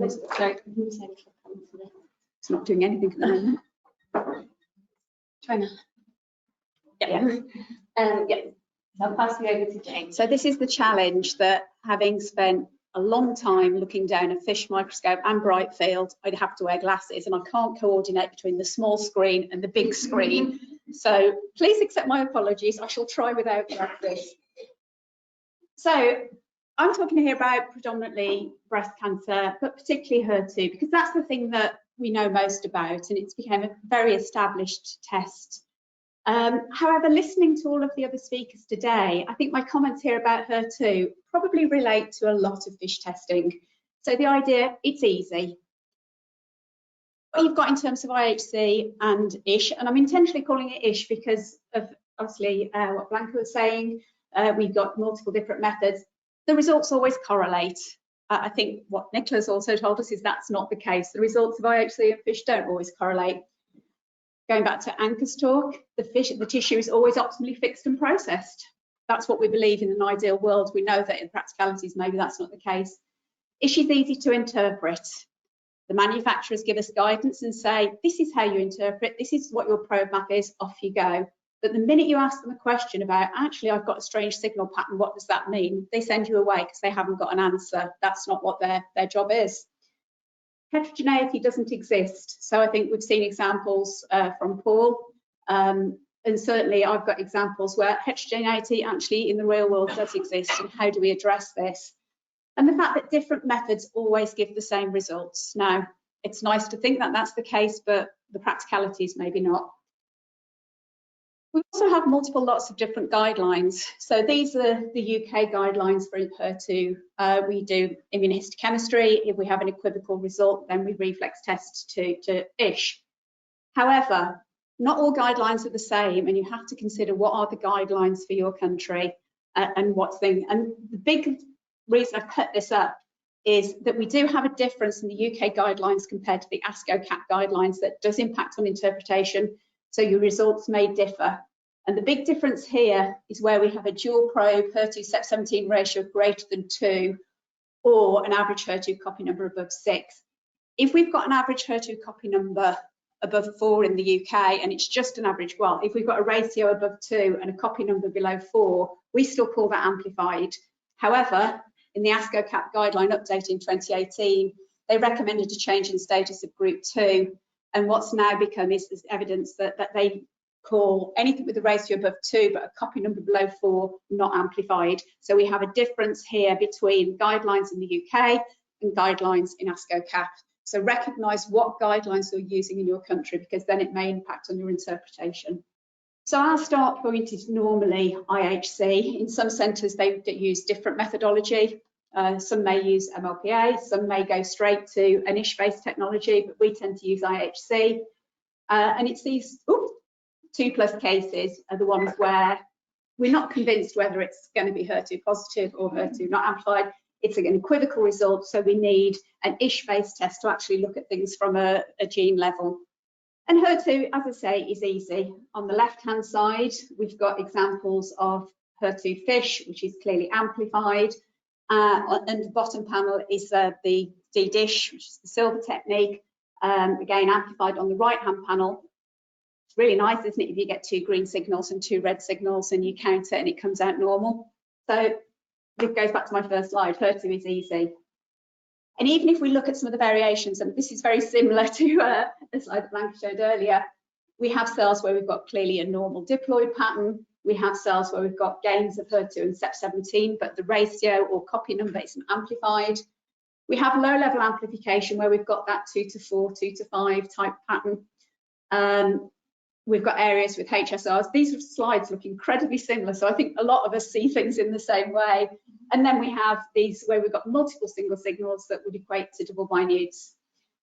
Sorry, it's not doing anything at the moment. Try now. Yeah. Yeah. I'll pass you over to Jane. So this is the challenge that, having spent a long time looking down a fish microscope and bright field, I'd have to wear glasses, and I can't coordinate between the small screen and the big screen. So please accept my apologies. I shall try without glasses. So I'm talking here about predominantly breast cancer, but particularly HER2, because that's the thing that we know most about, and it's become a very established test. However, listening to all of the other speakers today, I think my comments here about HER2 probably relate to a lot of FISH testing. So the idea, it's easy. What you've got in terms of IHC and ISH, and I'm intentionally calling it ISH because of obviously what Blanca was saying, we've got multiple different methods. The results always correlate. I think what Nicola's also told us is that's not the case. The results of IHC and FISH don't always correlate. Going back to Anka's talk, the tissue is always optimally fixed and processed. That's what we believe in an ideal world. We know that in practicalities, maybe that's not the case. ISH is easy to interpret. The manufacturers give us guidance and say, this is how you interpret, this is what your probe map is, off you go. But the minute you ask them a question about, actually, I've got a strange signal pattern, what does that mean? They send you away because they haven't got an answer. That's not what their job is. Heterogeneity doesn't exist. So I think we've seen examples from Paul, and certainly I've got examples where heterogeneity actually in the real world does exist, and how do we address this? And the fact that different methods always give the same results. Now, it's nice to think that that's the case, but the practicalities maybe not. We also have multiple lots of different guidelines. So these are the UK guidelines for HER2. We do immunohistochemistry. If we have an equivocal result, then we reflex test to ISH. However, not all guidelines are the same, and you have to consider what are the guidelines for your country and what's thing. And the big reason I've put this up is that we do have a difference in the UK guidelines compared to the ASCO-CAP guidelines that does impact on interpretation. So your results may differ. And the big difference here is where we have a dual probe HER2 CEP17 ratio greater than 2 or an average HER2 copy number above 6. If we've got an average HER2 copy number above 4 in the UK and it's just an average, well, if we've got a ratio above 2 and a copy number below 4, we still call that amplified. However, in the ASCO-CAP guideline update in 2018, they recommended a change in status of group 2. And what's now become is evidence that they call anything with a ratio above 2 but a copy number below 4 not amplified. So we have a difference here between guidelines in the UK and guidelines in ASCO-CAP. So recognise what guidelines you're using in your country, because then it may impact on your interpretation. So our start point is normally IHC. In some centres they use different methodology. Some may use MLPA, some may go straight to an ISH-based technology, but we tend to use IHC. And it's these 2+ cases are the ones where we're not convinced whether it's going to be HER2 positive or HER2 not amplified. It's an equivocal result, so we need an ISH-based test to actually look at things from a gene level. And HER2, as I say, is easy. On the left-hand side, we've got examples of HER2 FISH, which is clearly amplified. And the bottom panel is the DDISH, which is the silver technique, again amplified on the right-hand panel. It's really nice, isn't it, if you get 2 green signals and 2 red signals and you count it and it comes out normal. So this goes back to my first slide, HER2 is easy. And even if we look at some of the variations, and this is very similar to the slide that Blanca showed earlier, we have cells where we've got clearly a normal diploid pattern. We have cells where we've got gains of HER2 and CEP17, but the ratio or copy number isn't amplified. We have low-level amplification where we've got that 2 to 4, 2 to 5 type pattern. We've got areas with HSRs. These slides look incredibly similar, so I think a lot of us see things in the same way. And then we have these where we've got multiple single signals that would equate to double minutes.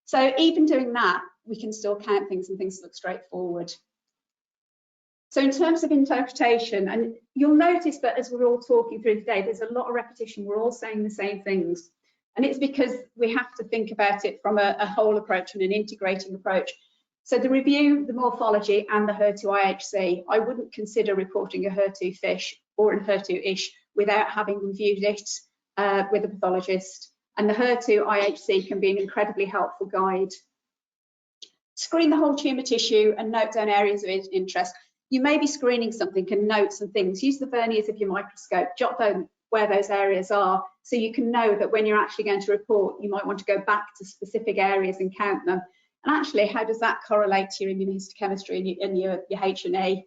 So even doing that, we can still count things and things look straightforward. So in terms of interpretation, and you'll notice that as we're all talking through today, there's a lot of repetition. We're all saying the same things. And it's because we have to think about it from a whole approach and an integrating approach. So the review, the morphology, and the HER2 IHC, I wouldn't consider reporting a HER2 FISH or a HER2 ISH without having reviewed it with a pathologist And the HER2 IHC can be an incredibly helpful guide. Screen the whole tumour tissue and note down areas of interest. You may be screening something and note some things. Use the verniers of your microscope, jot down where those areas are, so you can know that when you're actually going to report, you might want to go back to specific areas and count them. And actually, how does that correlate to your immunohistochemistry and your H&E?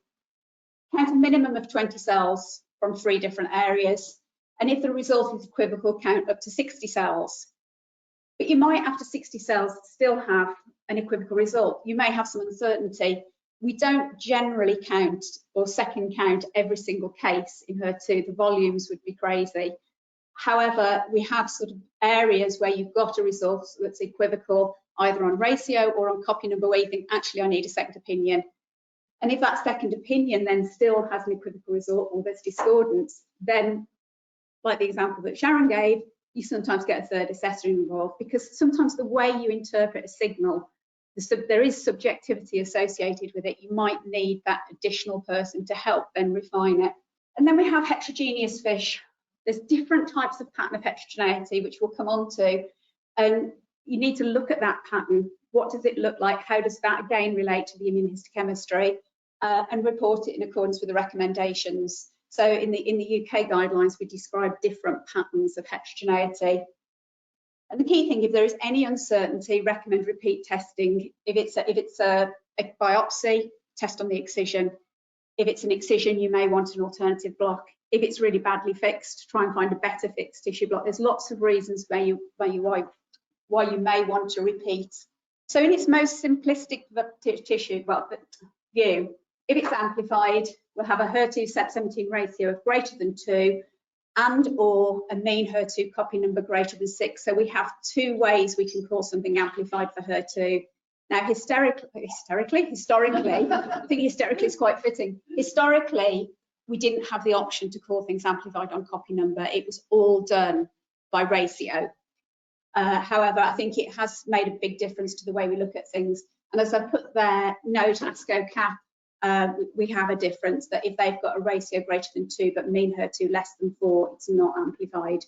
Count a minimum of 20 cells from 3 different areas. And if the result is equivocal, count up to 60 cells. But you might, after 60 cells, still have an equivocal result. You may have some uncertainty. We don't generally count or second count every single case in HER2. The volumes would be crazy. However, we have sort of areas where you've got a result that's equivocal, either on ratio or on copy number, where you think, actually, I need a second opinion. And if that second opinion then still has an equivocal result or there's discordance, then, like the example that Sharon gave, you sometimes get a third assessor involved, because sometimes the way you interpret a signal, there is subjectivity associated with it. You might need that additional person to help then refine it. And then we have heterogeneous fish. There's different types of pattern of heterogeneity, which we'll come on to. And you need to look at that pattern. What does it look like? How does that again relate to the immunohistochemistry? And report it in accordance with the recommendations. So in the UK guidelines, we describe different patterns of heterogeneity. And the key thing, if there is any uncertainty, recommend repeat testing. If it's a biopsy, test on the excision. If it's an excision, you may want an alternative block. If it's really badly fixed, try and find a better fixed tissue block. There's lots of reasons why you may want to repeat. So in its most simplistic view, if it's amplified, we'll have a HER2 CEP17 ratio of greater than 2 and or a mean HER2 copy number greater than 6. So we have 2 ways we can call something amplified for HER2. Now, historically, I think hysterically is quite fitting. Historically, we didn't have the option to call things amplified on copy number. It was all done by ratio. However, I think it has made a big difference to the way we look at things. And as I put there, note ASCO CAP, we have a difference that if they've got a ratio greater than 2 but mean HER2 less than 4, it's not amplified.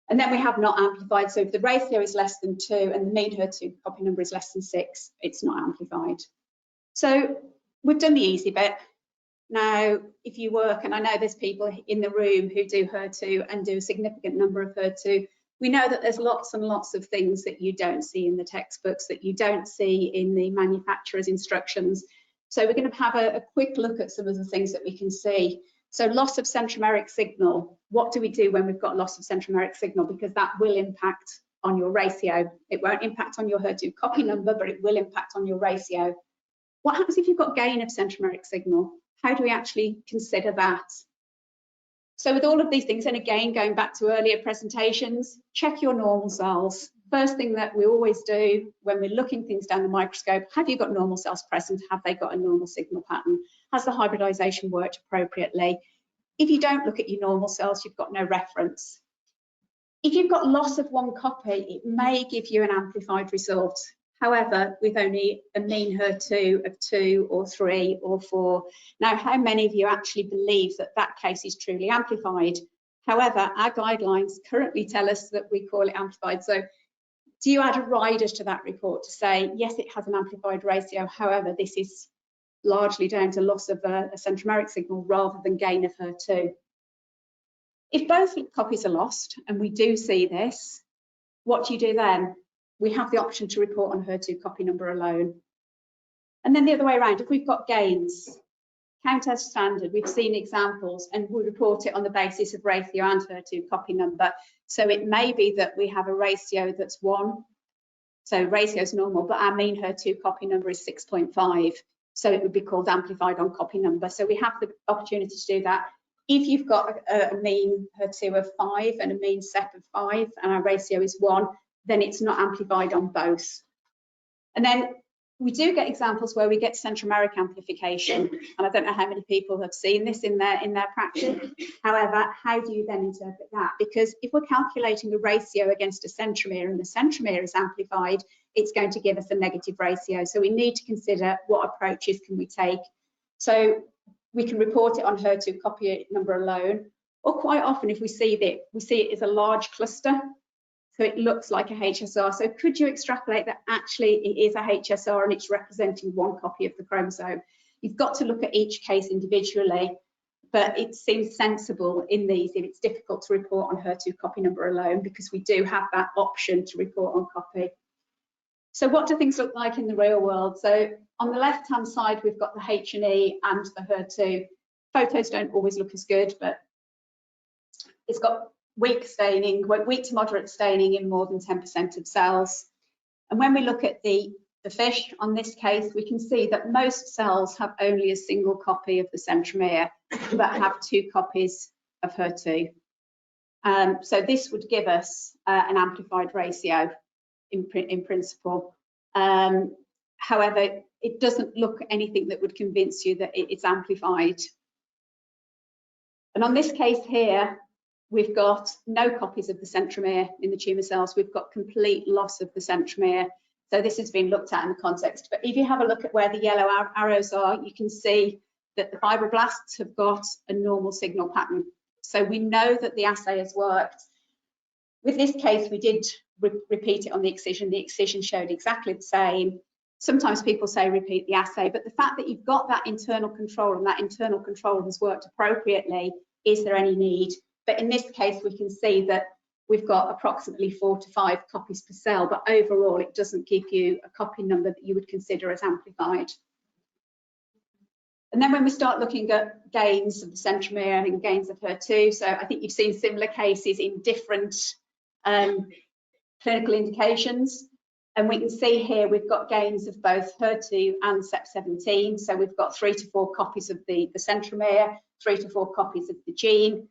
And then we have not amplified. So if the ratio is less than 2 and the mean HER2 copy number is less than 6, it's not amplified. So we've done the easy bit. Now, if you work, and I know there's people in the room who do HER2 and do a significant number of HER2, we know that there's lots and lots of things that you don't see in the textbooks, that you don't see in the manufacturer's instructions. So we're going to have a quick look at some of the things that we can see. So loss of centromeric signal. What do we do when we've got loss of centromeric signal? Because that will impact on your ratio. It won't impact on your HER2 copy number, but it will impact on your ratio. What happens if you've got gain of centromeric signal? How do we actually consider that? So with all of these things, and again, going back to earlier presentations, check your normal cells. First thing that we always do when we're looking things down the microscope, have you got normal cells present? Have they got a normal signal pattern? Has the hybridization worked appropriately? If you don't look at your normal cells, you've got no reference. If you've got loss of one copy, it may give you an amplified result. However, with only a mean HER2 of 2 or 3 or 4. Now, how many of you actually believe that that case is truly amplified? However, our guidelines currently tell us that we call it amplified. So do you add a rider to that report to say, yes, it has an amplified ratio. However, this is largely down to loss of a centromeric signal rather than gain of HER2. If both copies are lost, and we do see this, what do you do then? We have the option to report on HER2 copy number alone. And then the other way around, if we've got gains, count as standard. We've seen examples and we report it on the basis of ratio and HER2 copy number. So it may be that we have a ratio that's 1. So ratio is normal, but our mean HER2 copy number is 6.5. So it would be called amplified on copy number. So we have the opportunity to do that. If you've got a mean HER2 of 5 and a mean CEP of 5 and our ratio is 1, then it's not amplified on both. And then we do get examples where we get centromeric amplification, and I don't know how many people have seen this in their practice. However, how do you then interpret that? Because if we're calculating a ratio against a centromere and the centromere is amplified, it's going to give us a negative ratio. So we need to consider what approaches can we take. So we can report it on HER2 copy number alone, or quite often if we see it as a large cluster. So it looks like a HSR. So could you extrapolate that actually it is a HSR and it's representing one copy of the chromosome? You've got to look at each case individually, but it seems sensible in these if it's difficult to report on HER2 copy number alone, because we do have that option to report on copy. So what do things look like in the real world? So on the left-hand side, we've got the H&E and the HER2. Photos don't always look as good, but it's got weak staining, weak to moderate staining in more than 10% of cells. And when we look at the fish on this case, we can see that most cells have only a single copy of the centromere, but have 2 copies of HER2. So this would give us an amplified ratio in principle. However, it doesn't look anything that would convince you that it's amplified. And on this case here, we've got no copies of the centromere in the tumour cells. We've got complete loss of the centromere. So this has been looked at in the context. But if you have a look at where the yellow arrows are, you can see that the fibroblasts have got a normal signal pattern. So we know that the assay has worked. With this case, we did repeat it on the excision. The excision showed exactly the same. Sometimes people say repeat the assay, but the fact that you've got that internal control and that internal control has worked appropriately, is there any need? But in this case, we can see that we've got approximately 4 to 5 copies per cell, but overall it doesn't give you a copy number that you would consider as amplified. And then when we start looking at gains of the centromere and gains of HER2, so I think you've seen similar cases in different clinical indications. And we can see here we've got gains of both HER2 and CEP17. So we've got 3 to 4 copies of the centromere, 3 to 4 copies of the gene.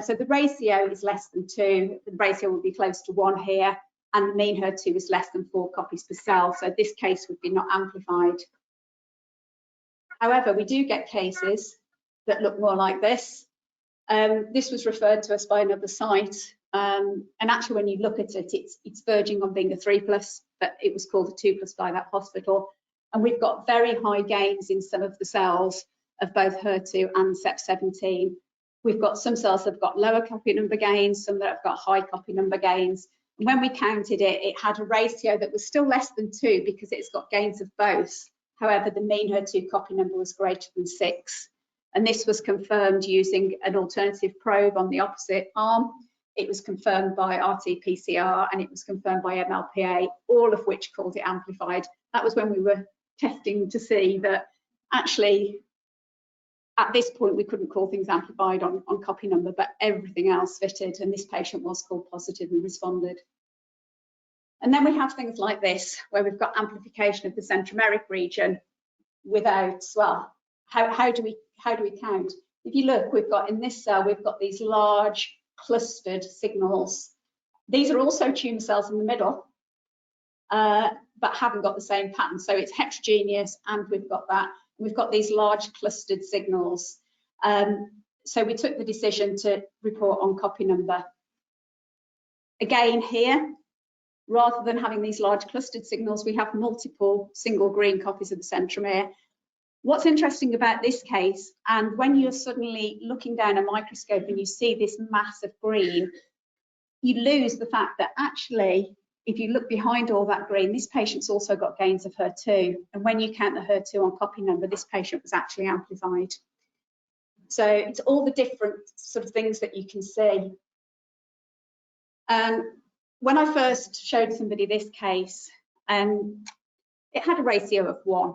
So the ratio is less than 2. The ratio will be close to 1 here, and the mean HER2 is less than 4 copies per cell. So this case would be not amplified. However, we do get cases that look more like this. This was referred to us by another site, and actually when you look at it, it's verging on being a 3+, but it was called a 2+ by that hospital. And we've got very high gains in some of the cells of both HER2 and CEP17. We've got some cells that have got lower copy number gains, some that have got high copy number gains. And when we counted it, it had a ratio that was still less than 2 because it's got gains of both. However, the mean HER2 copy number was greater than 6. And this was confirmed using an alternative probe on the opposite arm. It was confirmed by RT-PCR and it was confirmed by MLPA, all of which called it amplified. That was when we were testing to see that actually, at this point, we couldn't call things amplified on copy number, but everything else fitted, and this patient was called positive and responded. And then we have things like this, where we've got amplification of the centromeric region without, well, how do we count? If you look, we've got in this cell, we've got these large clustered signals. These are also tumour cells in the middle, but haven't got the same pattern. So it's heterogeneous, and we've got that. We've got these large clustered signals. So we took the decision to report on copy number. Again here, rather than having these large clustered signals, we have multiple single green copies of the centromere. What's interesting about this case, and when you're suddenly looking down a microscope and you see this mass of green, you lose the fact that actually, if you look behind all that green, this patient's also got gains of HER2. And when you count the HER2 on copy number, this patient was actually amplified. So it's all the different sort of things that you can see. When I first showed somebody this case, it had a ratio of 1.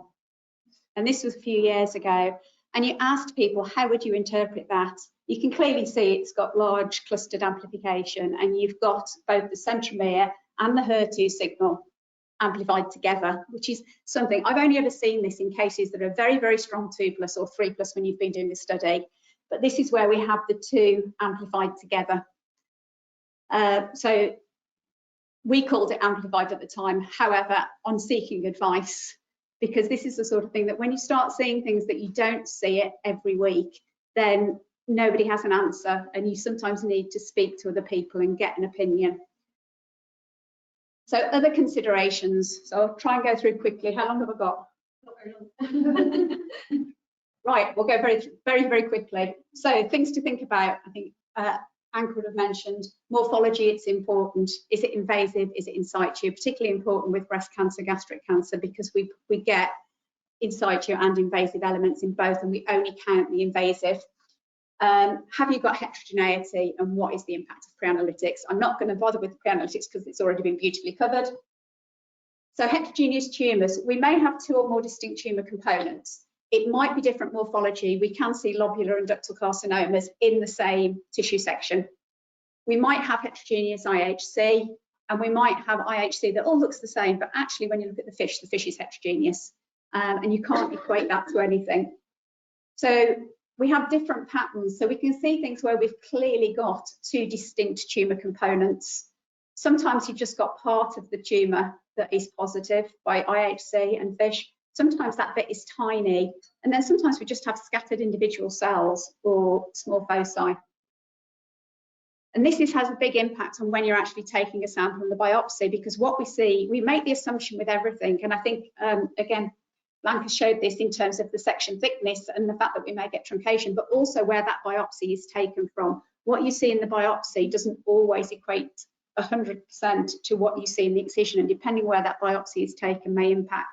And this was a few years ago. And you asked people, how would you interpret that? You can clearly see it's got large clustered amplification, and you've got both the centromere and the HER2 signal amplified together, which is something I've only ever seen this in cases that are very, very strong 2+ or 3+ when you've been doing the study. But this is where we have the 2 amplified together. So we called it amplified at the time. However, on seeking advice, because this is the sort of thing that when you start seeing things that you don't see it every week, then nobody has an answer, and you sometimes need to speak to other people and get an opinion. So other considerations. So I'll try and go through quickly. How long have I got? Not very long. Right, we'll go very, very, very quickly. So things to think about, I think. Anke would have mentioned, morphology, it's important. Is it invasive? Is it in situ? Particularly important with breast cancer, gastric cancer, because we get in situ and invasive elements in both, and we only count the invasive. Have you got heterogeneity, and what is the impact of pre-analytics? I'm not going to bother with pre-analytics because it's already been beautifully covered. So heterogeneous tumours, we may have 2 or more distinct tumour components. It might be different morphology. We can see lobular and ductal carcinomas in the same tissue section. We might have heterogeneous IHC, and we might have IHC that all looks the same, but actually when you look at the fish is heterogeneous, and you can't equate that to anything. So we have different patterns, so we can see things where we've clearly got 2 distinct tumour components. Sometimes you've just got part of the tumour that is positive by IHC and FISH. Sometimes that bit is tiny, and then sometimes we just have scattered individual cells or small foci. And this has a big impact on when you're actually taking a sample in the biopsy, because what we see, we make the assumption with everything, and I think, again, Blanca showed this in terms of the section thickness and the fact that we may get truncation, but also where that biopsy is taken from. What you see in the biopsy doesn't always equate 100% to what you see in the excision, and depending where that biopsy is taken may impact.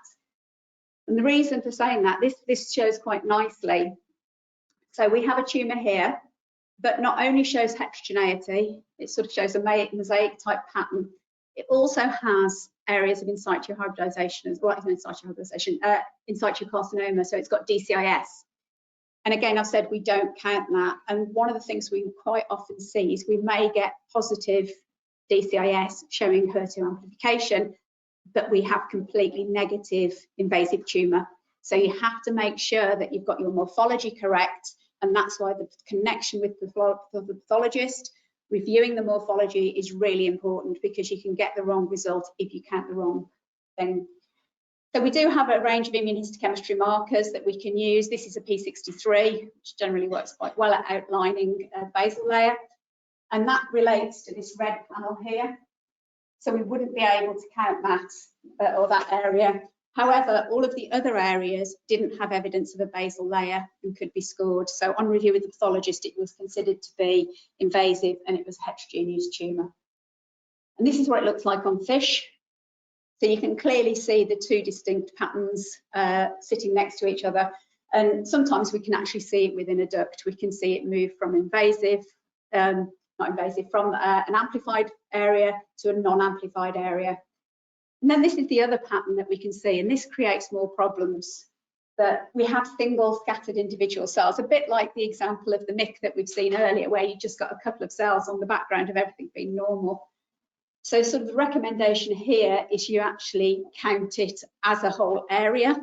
And the reason for saying that, this shows quite nicely. So we have a tumour here that not only shows heterogeneity, it sort of shows a mosaic type pattern. It also has areas of in situ hybridization as well, in situ hybridization, in situ carcinoma, so it's got DCIS. And again, I've said we don't count that. And one of the things we quite often see is we may get positive DCIS showing HER2 amplification, but we have completely negative invasive tumour. So you have to make sure that you've got your morphology correct, and that's why the connection with the pathologist, reviewing the morphology is really important, because you can get the wrong result if you count the wrong thing. So we do have a range of immunohistochemistry markers that we can use. This is a P63, which generally works quite well at outlining a basal layer, and that relates to this red panel here. So we wouldn't be able to count that or that area. However, all of the other areas didn't have evidence of a basal layer and could be scored. So on review with the pathologist, it was considered to be invasive and it was a heterogeneous tumour. And this is what it looks like on fish. So you can clearly see the 2 distinct patterns sitting next to each other. And sometimes we can actually see it within a duct. We can see it move from invasive, not invasive, from an amplified area to a non-amplified area. And then this is the other pattern that we can see, and this creates more problems, that we have single scattered individual cells, a bit like the example of the MIC that we've seen earlier, where you just got a couple of cells on the background of everything being normal. So sort of the recommendation here is you actually count it as a whole area,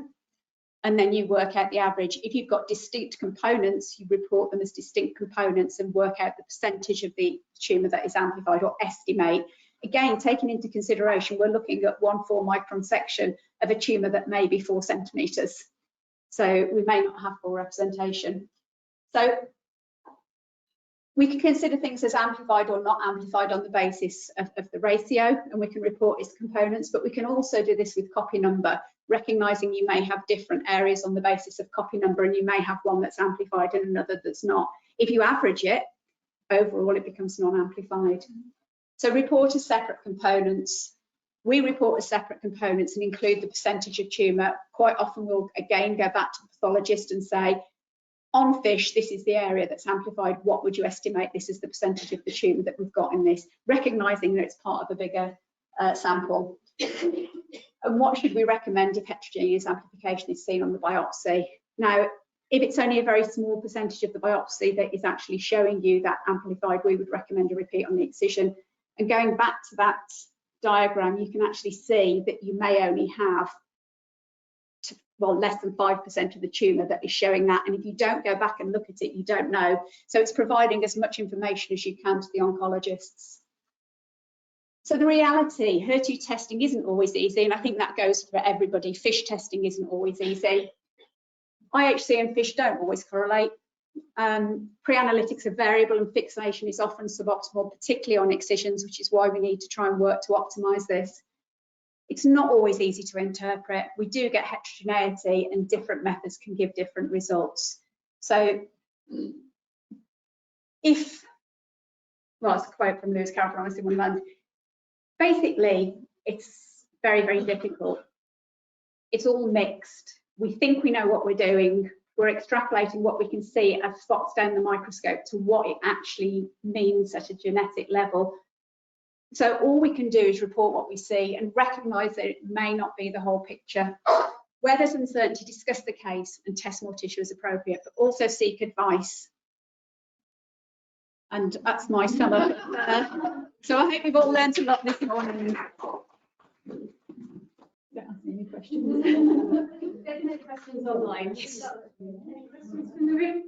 and then you work out the average. If you've got distinct components, you report them as distinct components and work out the percentage of the tumour that is amplified, or estimate. Again, taking into consideration, we're looking at 1 4-micron section of a tumour that may be 4 centimetres. So we may not have full representation. So we can consider things as amplified or not amplified on the basis of the ratio, and we can report its components, but we can also do this with copy number, recognising you may have different areas on the basis of copy number, and you may have one that's amplified and another that's not. If you average it, overall it becomes non-amplified. So report as separate components. We report as separate components and include the percentage of tumour. Quite often we'll again go back to the pathologist and say, on fish, this is the area that's amplified. What would you estimate this is the percentage of the tumour that we've got in this, recognising that it's part of a bigger sample. And what should we recommend if heterogeneous amplification is seen on the biopsy? Now, if it's only a very small percentage of the biopsy that is actually showing you that amplified, we would recommend a repeat on the excision. And going back to that diagram, you can actually see that you may only have, less than 5% of the tumour that is showing that. And if you don't go back and look at it, you don't know. So it's providing as much information as you can to the oncologists. So the reality, HER2 testing isn't always easy, and I think that goes for everybody. Fish testing isn't always easy. IHC and fish don't always correlate. Pre-analytics are variable and fixation is often suboptimal, particularly on excisions, which is why we need to try and work to optimise this. It's not always easy to interpret. We do get heterogeneity and different methods can give different results. So if well, it's a quote from Lewis Carroll from Honest in 1 month. Basically, it's very, very difficult. It's all mixed. We think we know what we're doing. We're extrapolating what we can see as spots down the microscope to what it actually means at a genetic level. So all we can do is report what we see and recognise that it may not be the whole picture. Where there's uncertainty, discuss the case and test more tissue as appropriate, but also seek advice. And that's my sum up. So I hope we've all learned a lot this morning. Don't ask me any questions. There's no questions online. Any questions from the room?